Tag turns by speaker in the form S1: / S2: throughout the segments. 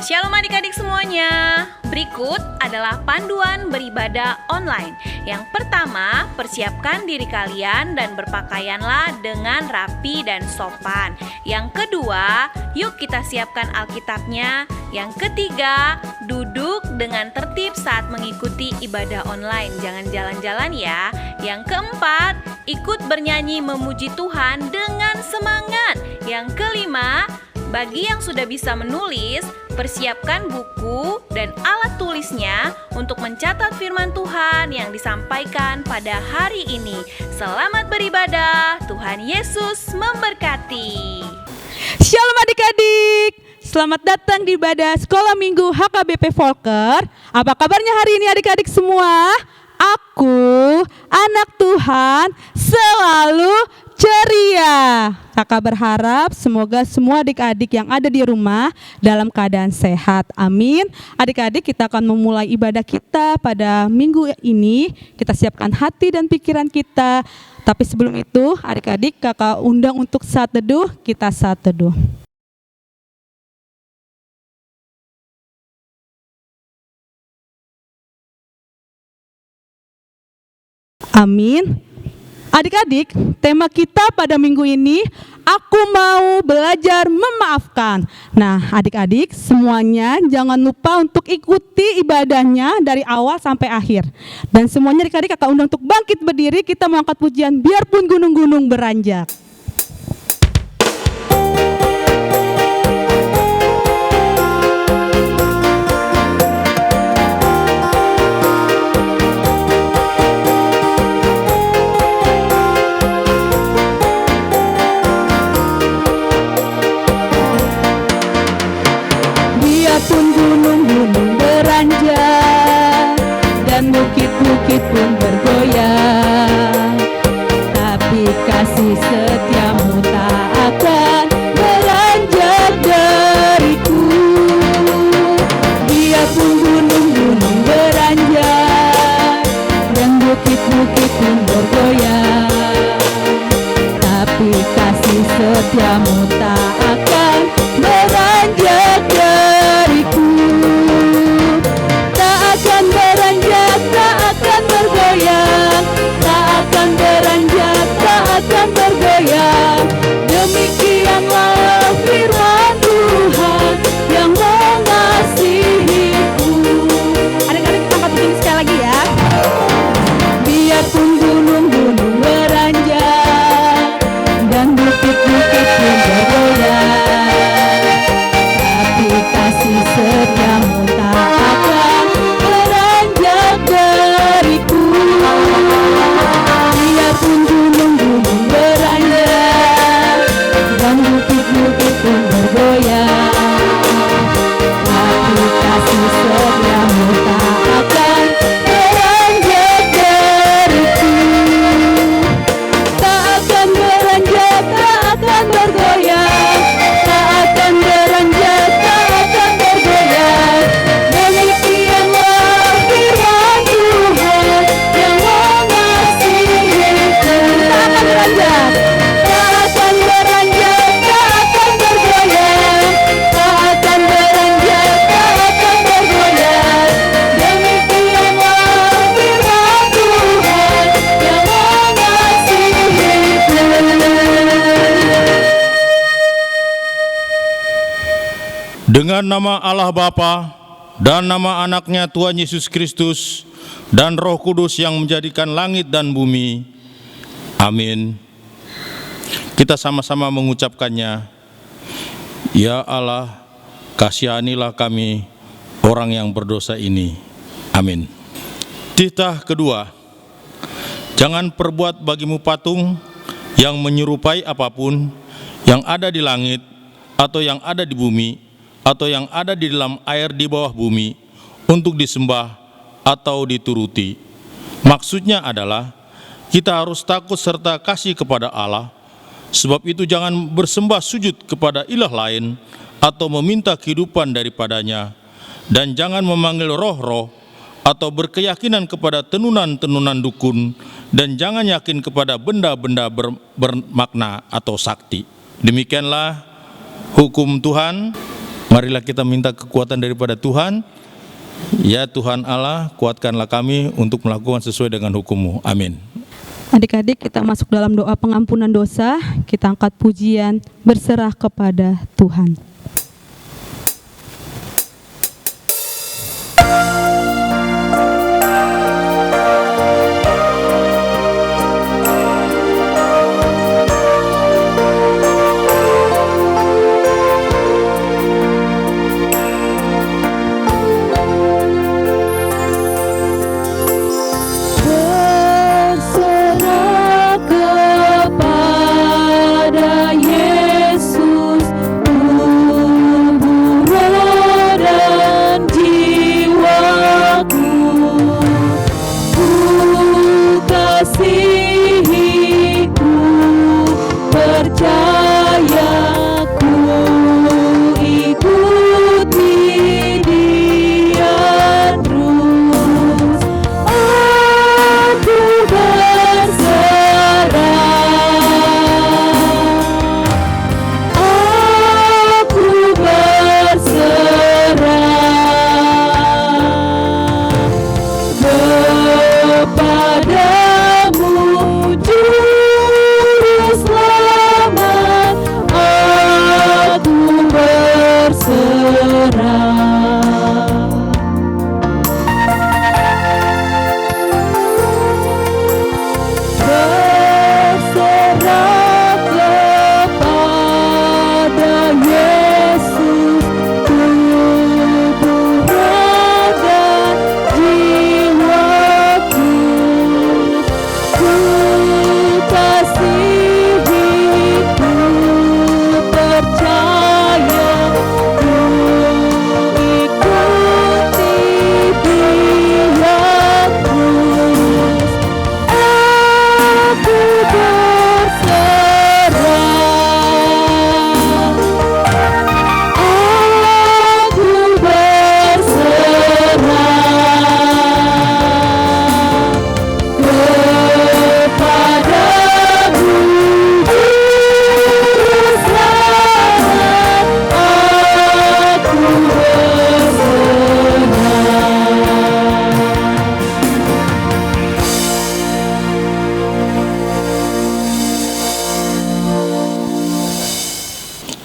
S1: Shalom adik-adik semuanya. Berikut adalah panduan beribadah online. Yang pertama, persiapkan diri kalian dan berpakaianlah dengan rapi dan sopan. Yang kedua, yuk kita siapkan Alkitabnya. Yang ketiga, duduk dengan tertib saat mengikuti ibadah online. Jangan jalan-jalan ya. Yang keempat, ikut bernyanyi memuji Tuhan dengan semangat. Yang kelima, bagi yang sudah bisa menulis, persiapkan buku dan alat tulisnya untuk mencatat firman Tuhan yang disampaikan pada hari ini. Selamat beribadah, Tuhan Yesus memberkati.
S2: Shalom adik-adik, selamat datang di ibadah Sekolah Minggu HKBP Volker. Apa kabarnya hari ini adik-adik semua? Aku, anak Tuhan, selalu ceria. Kakak berharap semoga semua adik-adik yang ada di rumah dalam keadaan sehat. Amin. Adik-adik, kita akan memulai ibadah kita pada minggu ini. Kita siapkan hati dan pikiran kita. Tapi sebelum itu, adik-adik, kakak undang untuk saat teduh. Kita saat teduh. Amin. Adik-adik, tema kita pada minggu ini, aku mau belajar memaafkan. Nah, adik-adik semuanya jangan lupa untuk ikuti ibadahnya dari awal sampai akhir. Dan semuanya adik-adik kakak undang untuk bangkit berdiri, kita mengangkat pujian biarpun gunung-gunung beranjak. Biarpun gunung-gunung beranjak dan bukit-bukit pun bergoyang, tapi kasih setiamu tak akan beranjak dariku. Biarpun gunung-gunung beranjak dan bukit-bukit pun bergoyang, tapi kasih setiamu tak akan beranjak dariku. Tak akan beranjak, tak akan bergoyang, tak akan beranjak, tak akan bergoyang. Demikianlah firman Tuhan yang mengasihiku. Adik-adik kita angkat begini sekali lagi ya. Biarpun gunung-gunung beranjak dan bukit-bukit pun bergoyang, tapi kasih setiamu tak akan beranjak dariku. Biarpun gunung-gunung beranjak dan bukit-bukit pun bergoyang, tapi kasih setiamu tak akan beranjak dariku. Tak akan beranjak, tak akan bergoyang, tak akan beranjak, tak akan bergoyang. Demikianlah firman Tuhan yang mengasihiku. Tak akan beranjak, tak akan beranjak, tak akan bergoyang, tak akan beranjak, tak akan bergoyang. Demikianlah firman Tuhan yang mengasihiku.
S3: Dengan nama Allah Bapa dan nama anaknya Tuhan Yesus Kristus dan Roh Kudus yang menjadikan langit dan bumi. Amin. Kita sama-sama mengucapkannya. Ya Allah, kasihanilah kami orang yang berdosa ini. Amin. Titah kedua. Jangan perbuat bagimu patung yang menyerupai apapun yang ada di langit atau yang ada di bumi atau yang ada di dalam air di bawah bumi untuk disembah atau dituruti. Maksudnya adalah kita harus takut serta kasih kepada Allah. Sebab itu jangan bersembah sujud kepada ilah lain atau meminta kehidupan daripadanya, dan jangan memanggil roh-roh atau berkeyakinan kepada tenunan-tenunan dukun, dan jangan yakin kepada benda-benda bermakna atau sakti. Demikianlah hukum Tuhan. Marilah kita minta kekuatan daripada Tuhan. Ya Tuhan Allah, kuatkanlah kami untuk melakukan sesuai dengan hukum-Mu. Amin.
S2: Adik-adik, kita masuk dalam doa pengampunan dosa. Kita angkat pujian, berserah kepada Tuhan.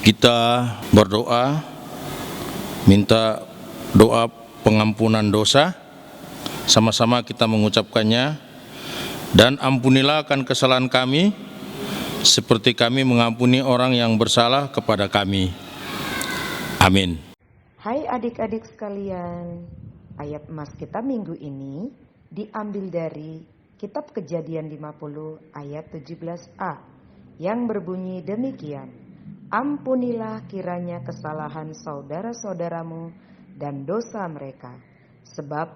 S3: Kita berdoa, minta doa pengampunan dosa. Sama-sama kita mengucapkannya. Dan ampunilah akan kesalahan kami, seperti kami mengampuni orang yang bersalah kepada kami. Amin.
S4: Hai adik-adik sekalian, ayat emas kita minggu ini diambil dari Kitab Kejadian 50 ayat 17a yang berbunyi demikian. Ampunilah kiranya kesalahan saudara-saudaramu dan dosa mereka, sebab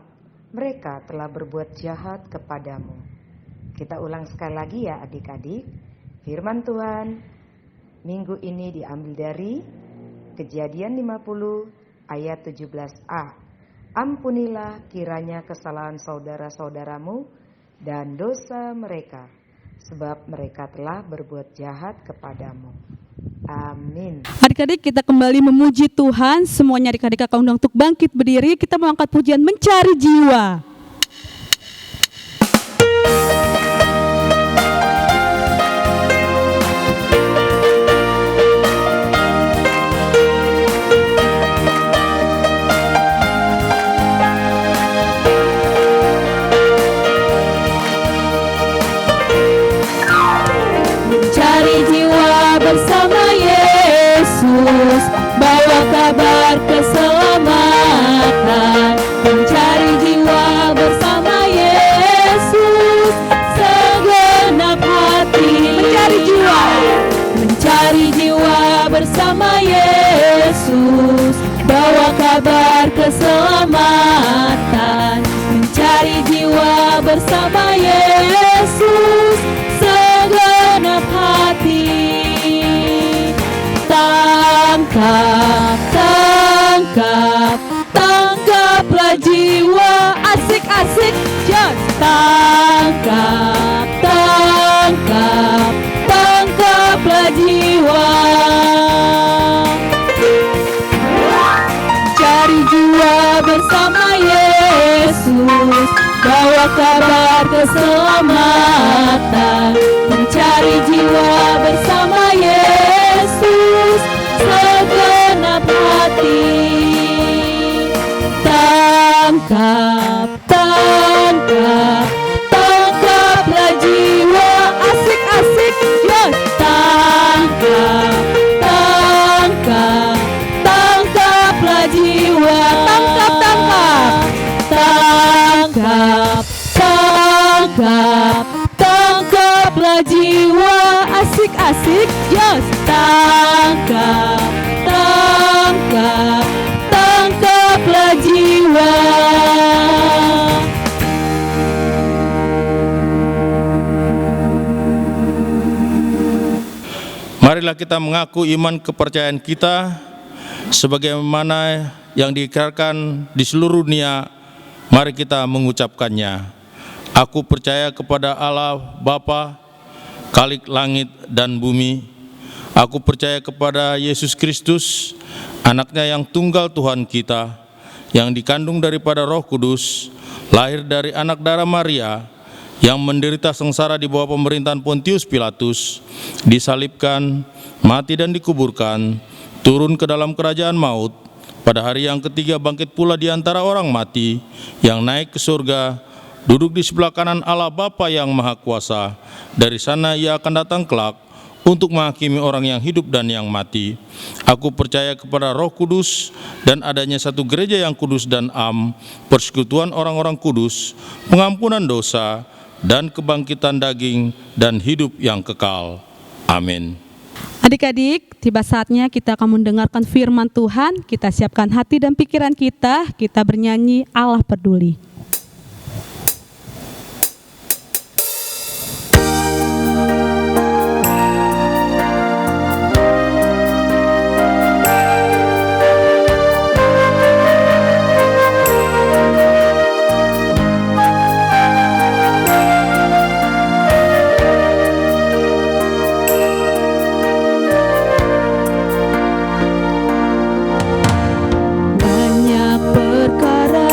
S4: mereka telah berbuat jahat kepadamu. Kita ulang sekali lagi ya adik-adik. Firman Tuhan minggu ini diambil dari Kejadian 50 ayat 17a. Ampunilah kiranya kesalahan saudara-saudaramu dan dosa mereka, sebab mereka telah berbuat jahat kepadamu. Amin.
S2: Adik-adik, kita kembali memuji Tuhan. Semuanya adik-adik kakak undang untuk bangkit berdiri. Kita mau angkat pujian mencari jiwa.
S5: Mencari jiwa bersama Yesus, bawa kabar keselamatan. Mencari jiwa bersama Yesus, segenap hati. Mencari jiwa bersama Yesus, bawa kabar keselamatan. Mencari jiwa bersama Yesus, segenap hati. Tangkaplah jiwa. Asik, just tangkaplah jiwa. mencari jiwa bersama Yesus, bawa kabar keselamatan. Mencari jiwa bersama Yesus, segenap hati. Tangkap, tangkap, tangkaplah jiwa. Asik-asik, yes. Tangkap, tangkap, tangkaplah jiwa. Tangkap, tangkap, tangkap, tangkaplah jiwa. Asik-asik, yes. Tangkap, tangkap, tangkaplah jiwa.
S3: Marilah kita mengaku iman kepercayaan kita sebagaimana yang diikrarkan di seluruh dunia. Mari kita mengucapkannya. Aku percaya kepada Allah Bapa, Khalik langit dan bumi. Aku percaya kepada Yesus Kristus, anaknya yang tunggal Tuhan kita, yang dikandung daripada Roh Kudus, lahir dari anak darah Maria, yang menderita sengsara di bawah pemerintahan Pontius Pilatus, disalibkan, mati dan dikuburkan, turun ke dalam kerajaan maut, pada hari yang ketiga bangkit pula di antara orang mati, yang naik ke surga, duduk di sebelah kanan Allah Bapa yang Maha Kuasa. Dari sana ia akan datang kelak untuk menghakimi orang yang hidup dan yang mati. Aku percaya kepada Roh Kudus dan adanya satu gereja yang kudus dan am, persekutuan orang-orang kudus, pengampunan dosa, dan kebangkitan daging dan hidup yang kekal. Amin.
S2: Adik-adik, tiba saatnya kita akan mendengarkan firman Tuhan. Kita siapkan hati dan pikiran kita bernyanyi Allah peduli.
S5: Banyak perkara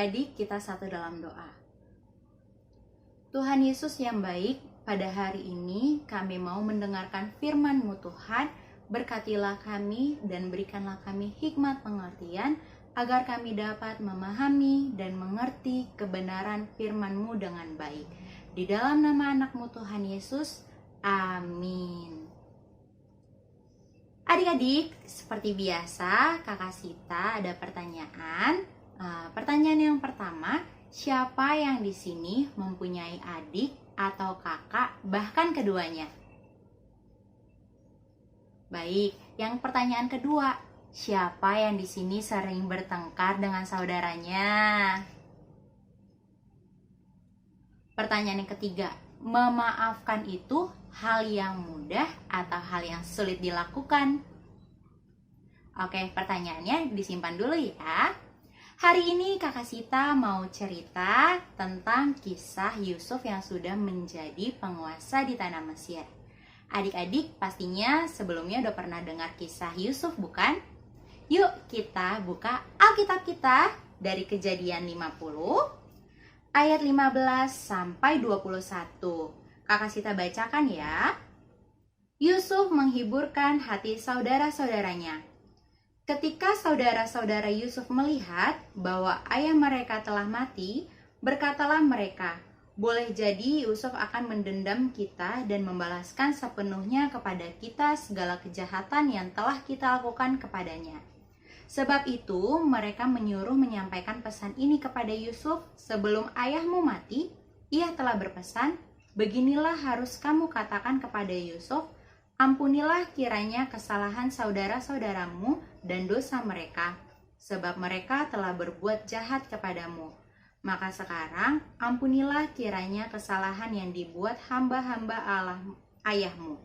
S1: adik-adik kita satu dalam doa. Tuhan Yesus yang baik, pada hari ini kami mau mendengarkan firman-Mu Tuhan. Berkatilah kami dan berikanlah kami hikmat pengertian, agar kami dapat memahami dan mengerti kebenaran firman-Mu dengan baik. Di dalam nama anak-Mu Tuhan Yesus, Amin. Adik-adik, seperti biasa Kakak Sita ada pertanyaan. Pertanyaan yang pertama, siapa yang di sini mempunyai adik atau kakak, bahkan keduanya? Baik, yang pertanyaan kedua, siapa yang di sini sering bertengkar dengan saudaranya? Pertanyaan yang ketiga, memaafkan itu hal yang mudah atau hal yang sulit dilakukan? Oke, pertanyaannya disimpan dulu ya. Hari ini Kakak Sita mau cerita tentang kisah Yusuf yang sudah menjadi penguasa di tanah Mesir. Adik-adik pastinya sebelumnya udah pernah dengar kisah Yusuf, bukan? Yuk kita buka Alkitab kita dari Kejadian 50 ayat 15 sampai 21. Kakak Sita bacakan ya. Yusuf menghiburkan hati saudara-saudaranya. Ketika saudara-saudara Yusuf melihat bahwa ayah mereka telah mati, berkatalah mereka, boleh jadi Yusuf akan mendendam kita dan membalaskan sepenuhnya kepada kita segala kejahatan yang telah kita lakukan kepadanya. Sebab itu mereka menyuruh menyampaikan pesan ini kepada Yusuf, sebelum ayahmu mati, ia telah berpesan, beginilah harus kamu katakan kepada Yusuf, ampunilah kiranya kesalahan saudara-saudaramu dan dosa mereka, sebab mereka telah berbuat jahat kepadamu. Maka sekarang ampunilah kiranya kesalahan yang dibuat hamba-hamba Allah ayahmu.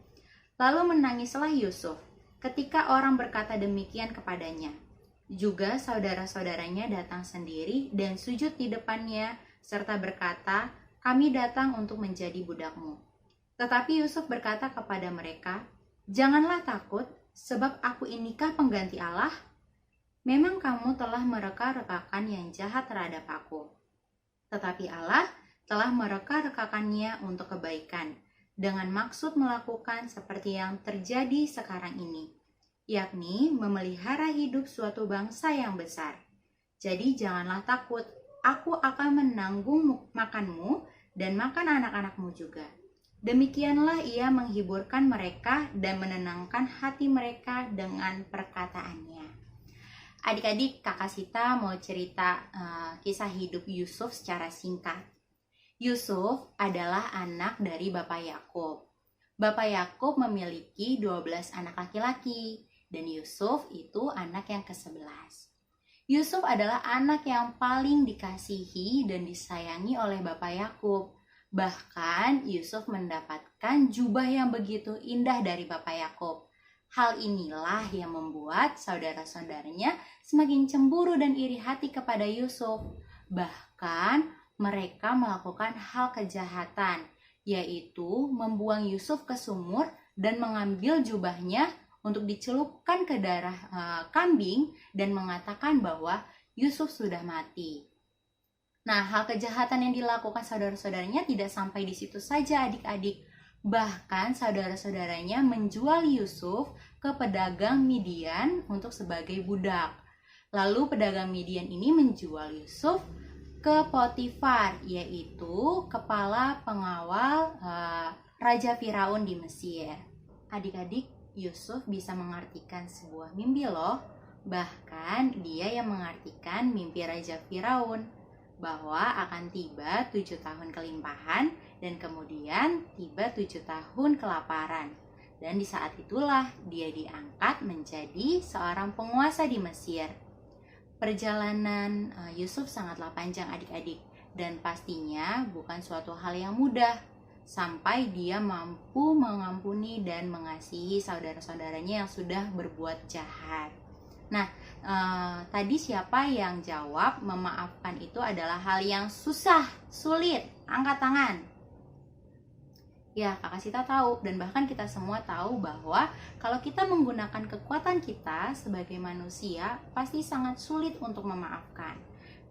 S1: Lalu menangislah Yusuf ketika orang berkata demikian kepadanya. Juga saudara-saudaranya datang sendiri dan sujud di depannya serta berkata, kami datang untuk menjadi budakmu. Tetapi Yusuf berkata kepada mereka, janganlah takut, sebab aku inikah pengganti Allah? Memang kamu telah mereka-rekakan yang jahat terhadap aku. Tetapi Allah telah mereka-rekakannya untuk kebaikan, dengan maksud melakukan seperti yang terjadi sekarang ini, yakni memelihara hidup suatu bangsa yang besar. Jadi janganlah takut, aku akan menanggung makanmu dan makan anak-anakmu juga. Demikianlah ia menghiburkan mereka dan menenangkan hati mereka dengan perkataannya. Adik-adik, Kakak Sita mau cerita kisah hidup Yusuf secara singkat. Yusuf adalah anak dari Bapak Yakub. Bapak Yakub memiliki 12 anak laki-laki dan Yusuf itu anak yang ke-11. Yusuf adalah anak yang paling dikasihi dan disayangi oleh Bapak Yakub. Bahkan Yusuf mendapatkan jubah yang begitu indah dari Bapak Yakub. Hal inilah yang membuat saudara-saudaranya semakin cemburu dan iri hati kepada Yusuf. Bahkan mereka melakukan hal kejahatan, yaitu membuang Yusuf ke sumur dan mengambil jubahnya untuk dicelupkan ke darah kambing dan mengatakan bahwa Yusuf sudah mati. Nah, hal kejahatan yang dilakukan saudara-saudaranya tidak sampai di situ saja adik-adik. Bahkan saudara-saudaranya menjual Yusuf ke pedagang Midian untuk sebagai budak. Lalu pedagang Midian ini menjual Yusuf ke Potifar, yaitu kepala pengawal Raja Firaun di Mesir. Adik-adik, Yusuf bisa mengartikan sebuah mimpi loh. Bahkan dia yang mengartikan mimpi Raja Firaun, bahwa akan tiba 7 tahun kelimpahan dan kemudian tiba 7 tahun kelaparan. Dan di saat itulah dia diangkat menjadi seorang penguasa di Mesir. Perjalanan Yusuf sangatlah panjang adik-adik, dan pastinya bukan suatu hal yang mudah sampai dia mampu mengampuni dan mengasihi saudara-saudaranya yang sudah berbuat jahat. Nah, tadi siapa yang jawab memaafkan itu adalah hal yang susah, sulit? Angkat tangan. Ya, Kakak Sita tahu dan bahkan kita semua tahu bahwa kalau kita menggunakan kekuatan kita sebagai manusia pasti sangat sulit untuk memaafkan.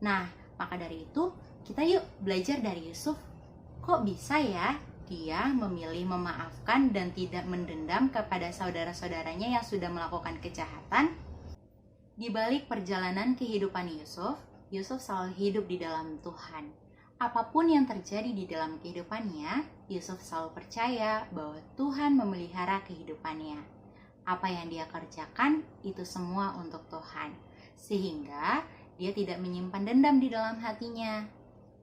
S1: Nah, maka dari itu kita yuk belajar dari Yusuf. Kok bisa ya dia memilih memaafkan dan tidak mendendam kepada saudara-saudaranya yang sudah melakukan kejahatan? Di balik perjalanan kehidupan Yusuf, Yusuf selalu hidup di dalam Tuhan.
S6: Apapun yang terjadi di dalam kehidupannya, Yusuf selalu percaya bahwa Tuhan memelihara kehidupannya. Apa yang dia kerjakan itu semua untuk Tuhan, sehingga dia tidak menyimpan dendam di dalam hatinya.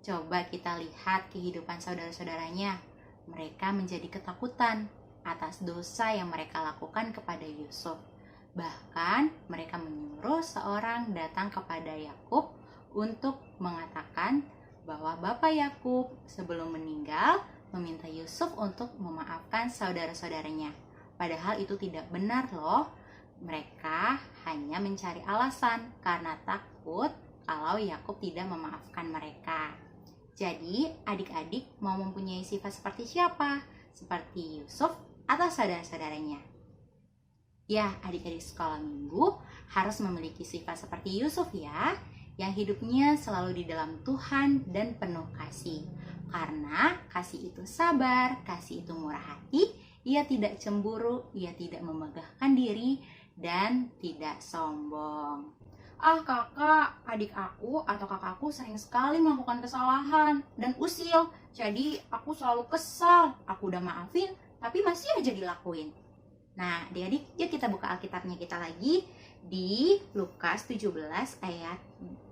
S6: Coba kita lihat kehidupan saudara-saudaranya. Mereka menjadi ketakutan atas dosa yang mereka lakukan kepada Yusuf. Bahkan mereka menyuruh seorang datang kepada Yakub untuk mengatakan bahwa Bapak Yakub sebelum meninggal meminta Yusuf untuk memaafkan saudara-saudaranya. Padahal itu tidak benar loh. Mereka hanya mencari alasan karena takut kalau Yakub tidak memaafkan mereka. Jadi adik-adik mau mempunyai sifat seperti siapa? Seperti Yusuf atau saudara-saudaranya? Ya, adik-adik sekolah minggu harus memiliki sifat seperti Yusuf ya, yang hidupnya selalu di dalam Tuhan dan penuh kasih. Karena kasih itu sabar, kasih itu murah hati, ia tidak cemburu, ia tidak memegahkan diri, dan tidak sombong. Ah kakak, adik aku atau kakakku sering sekali melakukan kesalahan dan usil. Jadi aku selalu kesal, aku udah maafin tapi masih aja dilakuin. Nah adik-adik, yuk kita buka Alkitabnya kita lagi di Lukas 17 ayat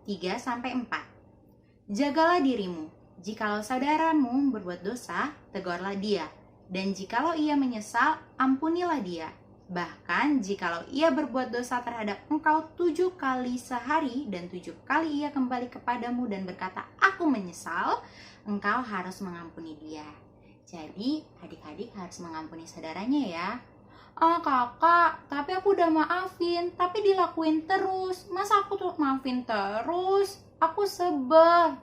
S6: 3-4. Jagalah dirimu, jikalau saudaramu berbuat dosa, tegurlah dia. Dan jikalau ia menyesal, ampunilah dia. Bahkan jikalau ia berbuat dosa terhadap engkau 7 kali sehari dan 7 kali ia kembali kepadamu dan berkata, aku menyesal, engkau harus mengampuni dia. Jadi adik-adik harus mengampuni saudaranya ya. Ah kakak, tapi aku udah maafin, tapi dilakuin terus. Masa aku tuh maafin terus? Aku sebel.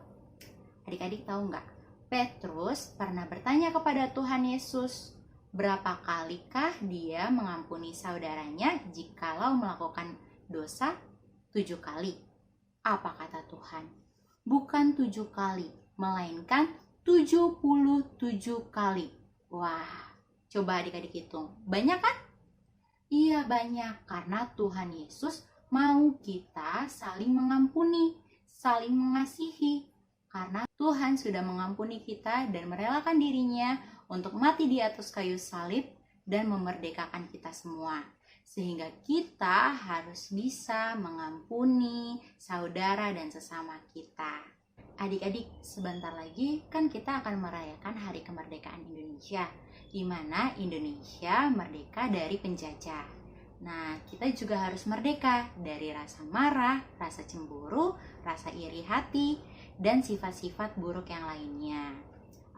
S6: Adik-adik tahu nggak? Petrus pernah bertanya kepada Tuhan Yesus, berapa kalikah dia mengampuni saudaranya jikalau melakukan dosa? 7 kali. Apa kata Tuhan? Bukan 7 kali, melainkan 77 kali. Wah, coba adik-adik hitung. Banyak kan? Iya banyak, karena Tuhan Yesus mau kita saling mengampuni, saling mengasihi. Karena Tuhan sudah mengampuni kita dan merelakan dirinya untuk mati di atas kayu salib dan memerdekakan kita semua. Sehingga kita harus bisa mengampuni saudara dan sesama kita. Adik-adik, sebentar lagi kan kita akan merayakan Hari Kemerdekaan Indonesia, di mana Indonesia merdeka dari penjajah. Nah, kita juga harus merdeka dari rasa marah, rasa cemburu, rasa iri hati, dan sifat-sifat buruk yang lainnya.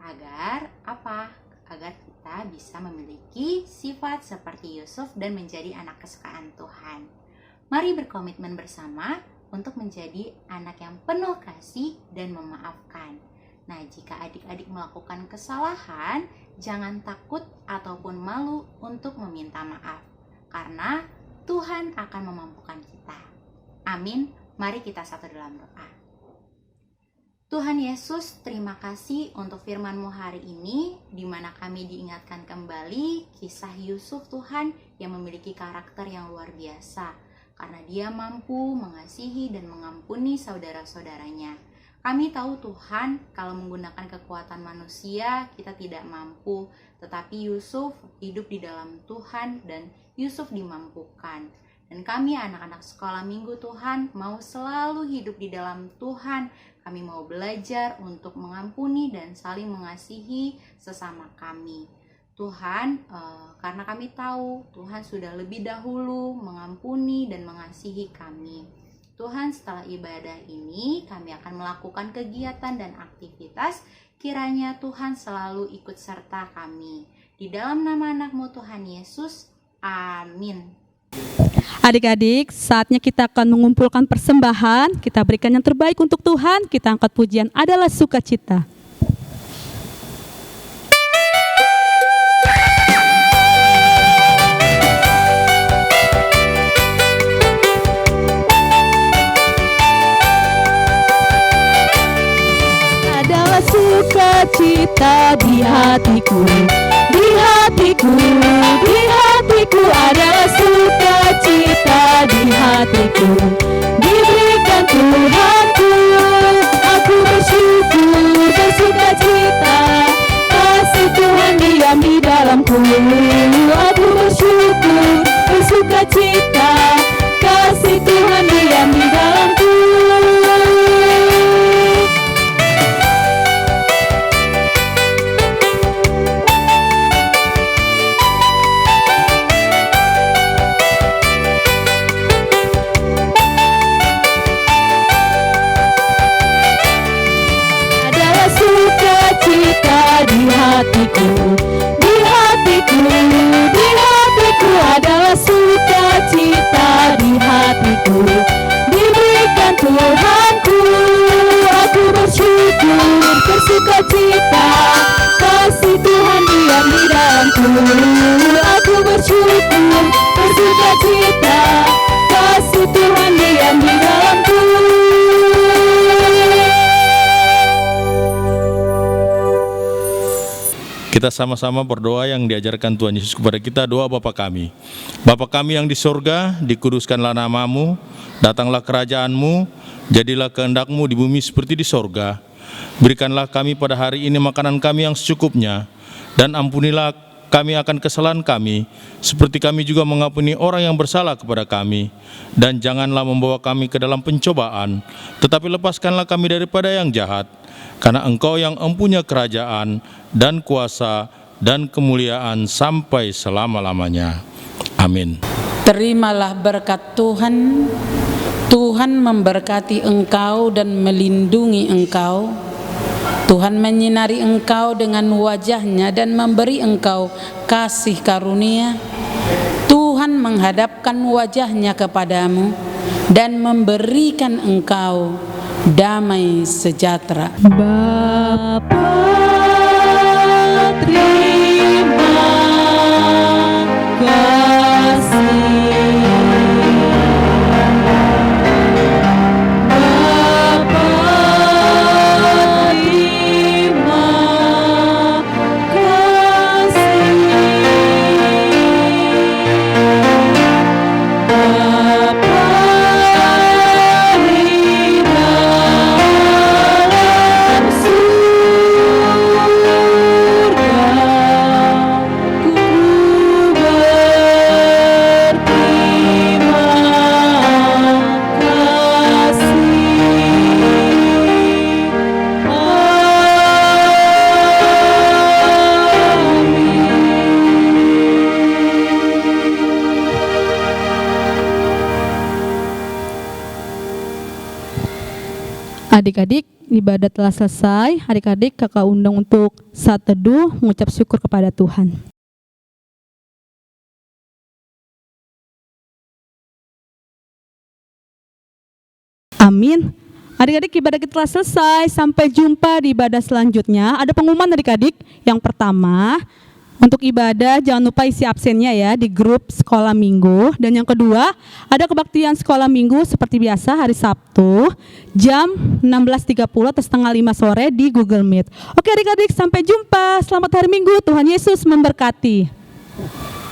S6: Agar apa? Agar kita bisa memiliki sifat seperti Yusuf dan menjadi anak kesukaan Tuhan. Mari berkomitmen bersama untuk menjadi anak yang penuh kasih dan memaafkan. Nah, jika adik-adik melakukan kesalahan, jangan takut ataupun malu untuk meminta maaf, karena Tuhan akan memampukan kita. Amin. Mari kita satu dalam doa. Tuhan Yesus, terima kasih untuk firman-Mu hari ini, di mana kami diingatkan kembali kisah Yusuf Tuhan yang memiliki karakter yang luar biasa, karena dia mampu mengasihi dan mengampuni saudara-saudaranya. Kami tahu Tuhan, kalau menggunakan kekuatan manusia, kita tidak mampu, tetapi Yusuf hidup di dalam Tuhan dan Yusuf dimampukan. Dan kami anak-anak sekolah minggu Tuhan mau selalu hidup di dalam Tuhan. Kami mau belajar untuk mengampuni dan saling mengasihi sesama kami. Tuhan, karena kami tahu Tuhan sudah lebih dahulu mengampuni dan mengasihi kami. Tuhan, setelah ibadah ini kami akan melakukan kegiatan dan aktivitas. Kiranya Tuhan selalu ikut serta kami. Di dalam nama anak-Mu Tuhan Yesus, amin.
S2: Adik-adik, saatnya kita akan mengumpulkan persembahan. Kita berikan yang terbaik untuk Tuhan. Kita angkat pujian adalah sukacita.
S5: Adalah sukacita di hatiku, di hatiku, di hatiku adalah sukacita di hatiku, diberikan Tuhanku, aku bersyukur hatiku, di hatiku, di hatiku adalah sukacita di hatiku. Diberikan Tuhanku, aku bersyukur, bersukacita. Kasih Tuhan diam di dalamku, aku bersyukur, bersukacita. Kasih Tuhan diam di dalamku.
S3: Kita sama-sama berdoa yang diajarkan Tuhan Yesus kepada kita, doa Bapa kami. Bapa kami yang di sorga, dikuduskanlah namamu, datanglah kerajaanmu, jadilah kehendak-Mu di bumi seperti di sorga. Berikanlah kami pada hari ini makanan kami yang secukupnya, dan ampunilah kami akan kesalahan kami, seperti kami juga mengampuni orang yang bersalah kepada kami. Dan janganlah membawa kami ke dalam pencobaan, tetapi lepaskanlah kami daripada yang jahat. Karena Engkau yang empunya kerajaan dan kuasa dan kemuliaan sampai selama-lamanya. Amin.
S7: Terimalah berkat Tuhan. Tuhan memberkati engkau dan melindungi engkau. Tuhan menyinari engkau dengan wajah-Nya dan memberi engkau kasih karunia. Tuhan menghadapkan wajah-Nya kepadamu dan memberikan engkau damai sejahtera.
S5: Bapa, terima kasih. Bapa, terima kasih. Bapa di dalam surga, ku berterima kasih.
S2: Adik-adik, ibadah telah selesai. Adik-adik, kakak undang untuk saat teduh mengucap syukur kepada Tuhan. Amin. Adik-adik, ibadah kita telah selesai. Sampai jumpa di ibadah selanjutnya. Ada pengumuman adik-adik. Yang pertama, untuk ibadah jangan lupa isi absennya ya di grup sekolah minggu. Dan yang kedua, ada kebaktian sekolah minggu seperti biasa hari Sabtu jam 16.30 atau setengah 5 sore di Google Meet. Oke adik-adik, sampai jumpa. Selamat hari Minggu. Tuhan Yesus memberkati.